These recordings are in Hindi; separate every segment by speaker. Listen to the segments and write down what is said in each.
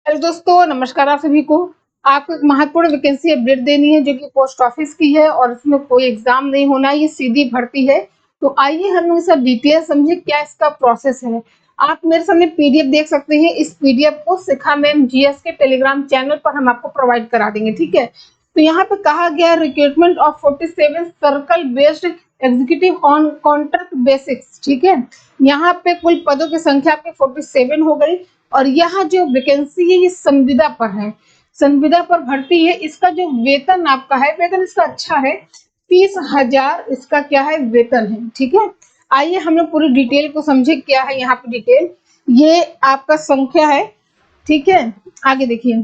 Speaker 1: हेलो दोस्तों, नमस्कार आप सभी को। आपको एक महत्वपूर्ण वैकेंसी अपडेट देनी है जो कि पोस्ट ऑफिस की है और इसमें कोई एग्जाम नहीं होना, ये सीधी भर्ती है। तो आइए हम इसका डिटेल समझे क्या इसका प्रोसेस है। आप मेरे सामने पीडीएफ देख सकते हैं। इस पीडीएफ को शिखा मैम जीएस के टेलीग्राम चैनल पर हम आपको प्रोवाइड करा देंगे, ठीक है। तो यहाँ पे कहा गया recruitment of 47 circle based executive on contract basics, ठीक है। यहाँ पे कुल पदों की संख्या आपकी 47 हो गई और यह जो वैकेंसी है ये संविदा पर है, संविदा पर भर्ती है। इसका जो वेतन आपका है, वेतन इसका अच्छा है, 30,000 इसका क्या है वेतन है, ठीक है। आइए हम लोग पूरी डिटेल को समझे क्या है यहाँ पे डिटेल। ये आपका संख्या है, ठीक है। आगे देखिए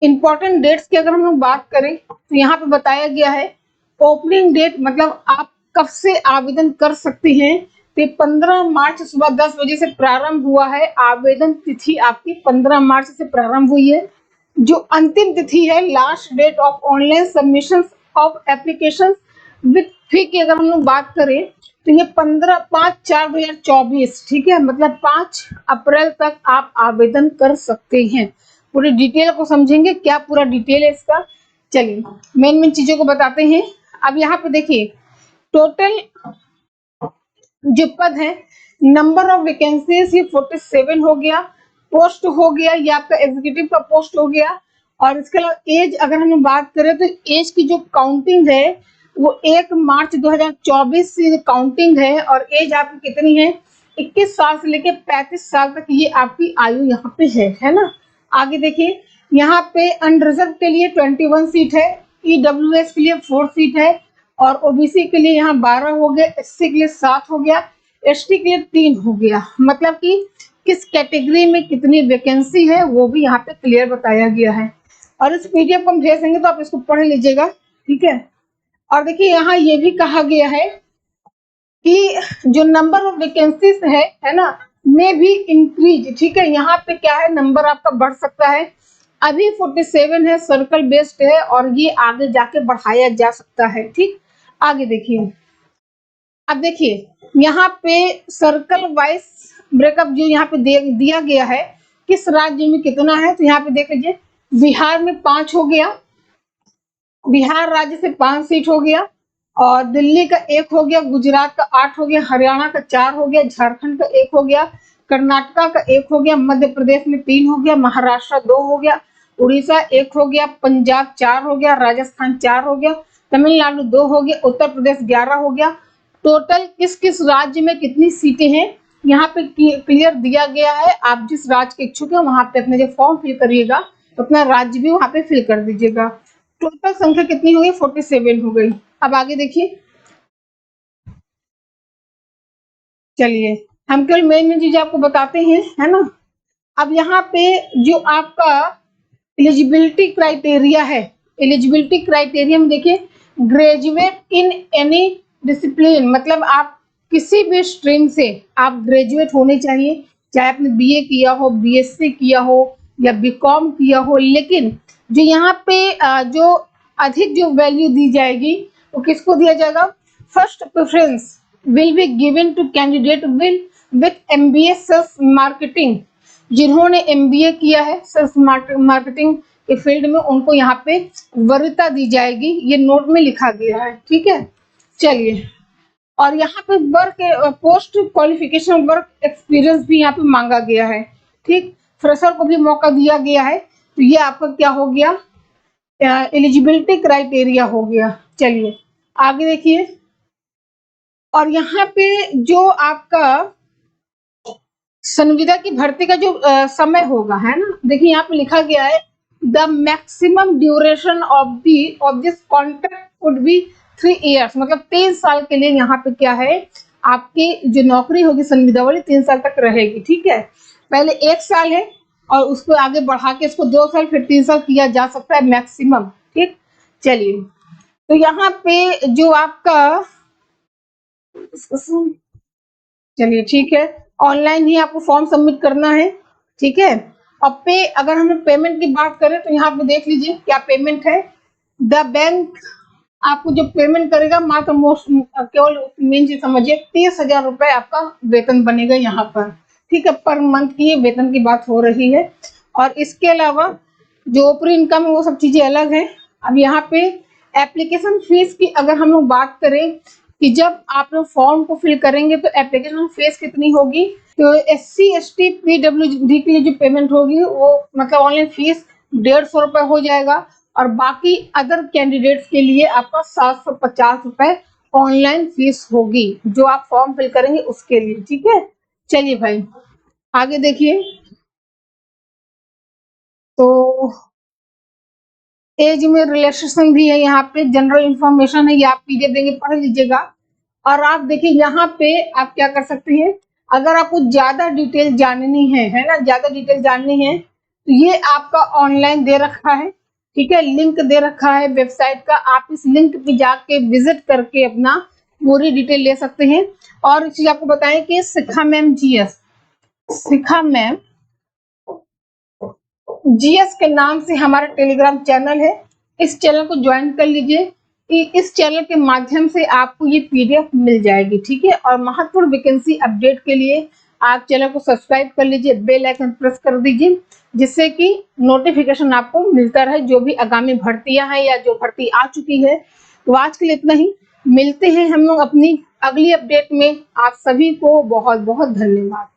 Speaker 1: इंपॉर्टेंट डेट्स की अगर हम लोग बात करें तो यहाँ पे बताया गया है ओपनिंग डेट, मतलब आप कब से आवेदन कर सकते हैं। तो 15 मार्च सुबह 10 बजे से प्रारंभ हुआ है। आवेदन तिथि आपकी 15 मार्च से प्रारंभ हुई है। जो अंतिम तिथि है, last date of online submission of application with fee की अगर हम लोग बात करें तो ये 15/5/2024, ठीक है। मतलब 5 अप्रैल तक आप आवेदन कर सकते हैं। पूरी डिटेल को समझेंगे क्या पूरा डिटेल है इसका। चलिए मेन मेन चीजों को बताते हैं। अब यहाँ पे देखिए टोटल जो पद है, नंबर ऑफ वैकेंसीज ये 47 हो गया, पोस्ट हो गया, ये आपका एग्जीक्यूटिव का पोस्ट हो गया। और इसके अलावा एज अगर हम बात करें तो एज की जो काउंटिंग है वो 1 मार्च 2024 से काउंटिंग है। और एज आपकी कितनी है, 21 साल से लेकर 35 साल तक ये आपकी आयु यहाँ पे है ना। आगे देखिए यहाँ पे अनरिजर्व के लिए 21 सीट है, ईडब्ल्यूएस के लिए 4 सीट है और ओबीसी के लिए यहाँ 12 हो गया, एससी के लिए 7 हो गया, एसटी के लिए 3 हो गया। मतलब कि किस कैटेगरी में कितनी वैकेंसी है वो भी यहाँ पे क्लियर बताया गया है। और इस पीडीएफ को हम भेज देंगे तो आप इसको पढ़ लीजिएगा, ठीक है। और देखिए यहाँ ये भी कहा गया है कि जो नंबर ऑफ वैकेंसीज है ना, में भी इंक्रीज, ठीक है। यहाँ पे क्या है, नंबर आपका बढ़ सकता है। अभी 47 है, सर्कल बेस्ड है और ये आगे जाके बढ़ाया जा सकता है, ठीक। आगे देखिए, अब देखिए यहाँ पे सर्कल वाइज ब्रेकअप जो यहाँ पे दिया गया है किस राज्य में कितना है। तो यहाँ पे देख लीजिए बिहार में 5 हो गया, बिहार राज्य से 5 सीट हो गया और दिल्ली का 1 हो गया, गुजरात का 8 हो गया, हरियाणा का 4 हो गया, झारखंड का 1 हो गया, कर्नाटका का 1 हो गया, मध्य प्रदेश में 3 हो गया, महाराष्ट्र 2 हो गया, उड़ीसा 1 हो गया, पंजाब 4 हो गया, राजस्थान 4 हो गया, तमिलनाडु 2 हो गया, उत्तर प्रदेश 11 हो गया। टोटल किस किस राज्य में कितनी सीटें हैं यहाँ पे क्लियर दिया गया है। आप जिस राज्य के इच्छुक है वहां पे अपने जो फॉर्म फिल करिएगा तो अपना राज्य भी वहां पे फिल कर दीजिएगा। टोटल संख्या कितनी हो गई, 47 हो गई। अब आगे देखिए, चलिए हम केवल मेन मेन चीज आपको बताते हैं, है ना। अब यहाँ पे जो आपका एलिजिबिलिटी क्राइटेरिया है, एलिजिबिलिटी क्राइटेरिया में देखिए ग्रेजुएट इन एनी डिसिप्लिन, मतलब आप किसी भी स्ट्रीम से आप ग्रेजुएट होने चाहिए, चाहे आपने बीए किया हो, बीएससी किया हो या बीकॉम किया हो। लेकिन जो यहाँ पे जो अधिक जो वैल्यू दी जाएगी वो किसको दिया जाएगा, first preference will be given to candidate will with MBA sales marketing, जिन्होंने एमबीए किया है सेल्स मार्केटिंग के फील्ड में, उनको यहाँ पे वरीयता दी जाएगी। ये नोट में लिखा गया है, ठीक है। चलिए, और यहाँ पे work post qualification work experience भी यहाँ पे मांगा गया है, ठीक। फ्रेशर को भी मौका दिया गया है। तो ये आपका क्या हो गया, एलिजिबिलिटी क्राइटेरिया हो गया। चलिए आगे देखिए, और यहाँ पे जो आपका संविदा की भर्ती का जो समय होगा, है ना, देखिए यहाँ पे लिखा गया है the maximum duration of this contract would be 3 years, मतलब 3 साल के लिए यहाँ पे क्या है आपकी जो नौकरी होगी संविदा वाली 3 साल तक रहेगी, ठीक है। पहले 1 साल है और उसको आगे बढ़ा के इसको 2 साल फिर 3 साल किया जा सकता है मैक्सिमम, ठीक। चलिए, तो यहाँ पे जो आपका, चलिए ठीक है, ऑनलाइन ही आपको फॉर्म सबमिट करना है, ठीक है। अब पे अगर हम पेमेंट की बात करें तो यहाँ पे देख लीजिए क्या पेमेंट है। द बैंक आपको जो पेमेंट करेगा मात्र केवल मेन चीज समझिए 30,000 रुपए आपका वेतन बनेगा यहाँ पर, ठीक है। पर मंथ की वेतन की बात हो रही है। और इसके अलावा जो ओपरी इनकम है वो सब चीजें अलग है। अब यहाँ पे एप्लीकेशन फीस की अगर हम लोग बात करें कि जब आप लोग फॉर्म को फिल करेंगे तो एप्लीकेशन फीस कितनी होगी, तो SC ST PWD के लिए जो पेमेंट होगी वो मतलब ऑनलाइन फीस 150 रुपए हो जाएगा, और बाकी अदर कैंडिडेट्स के लिए आपका 750 रुपए ऑनलाइन फीस होगी जो आप फॉर्म फिल करेंगे उसके लिए। ठीक है, चलिए भाई आगे देखिए। तो एज में रिलैक्सेशन भी है, यहाँ पे जनरल इंफॉर्मेशन है, ये आप पीडीएफ देंगे पढ़ लीजिएगा। और आप देखिए यहाँ पे आप क्या कर सकते हैं, अगर आपको ज्यादा डिटेल जाननी है ना, ज्यादा डिटेल जाननी है तो ये आपका ऑनलाइन दे रखा है। ठीक है, लिंक दे रखा है वेबसाइट का, आप इस लिंक पे जाके विजिट करके अपना पूरी डिटेल ले सकते हैं। और एक चीज आपको बताएं कि शिखा मैम जीएस, शिखा मैम जीएस के नाम से हमारा टेलीग्राम चैनल है, इस चैनल को ज्वाइन कर लीजिए। इस चैनल के माध्यम से आपको ये पीडीएफ मिल जाएगी। ठीक है, और महत्वपूर्ण वैकेंसी अपडेट के लिए आप चैनल को सब्सक्राइब कर लीजिए, बेल आइकन प्रेस कर दीजिए, जिससे कि नोटिफिकेशन आपको मिलता रहे जो भी आगामी भर्तियां हैं या जो भर्ती आ चुकी है। तो आज के लिए इतना ही, मिलते हैं हम लोग अपनी अगली अपडेट में। आप सभी को बहुत बहुत धन्यवाद।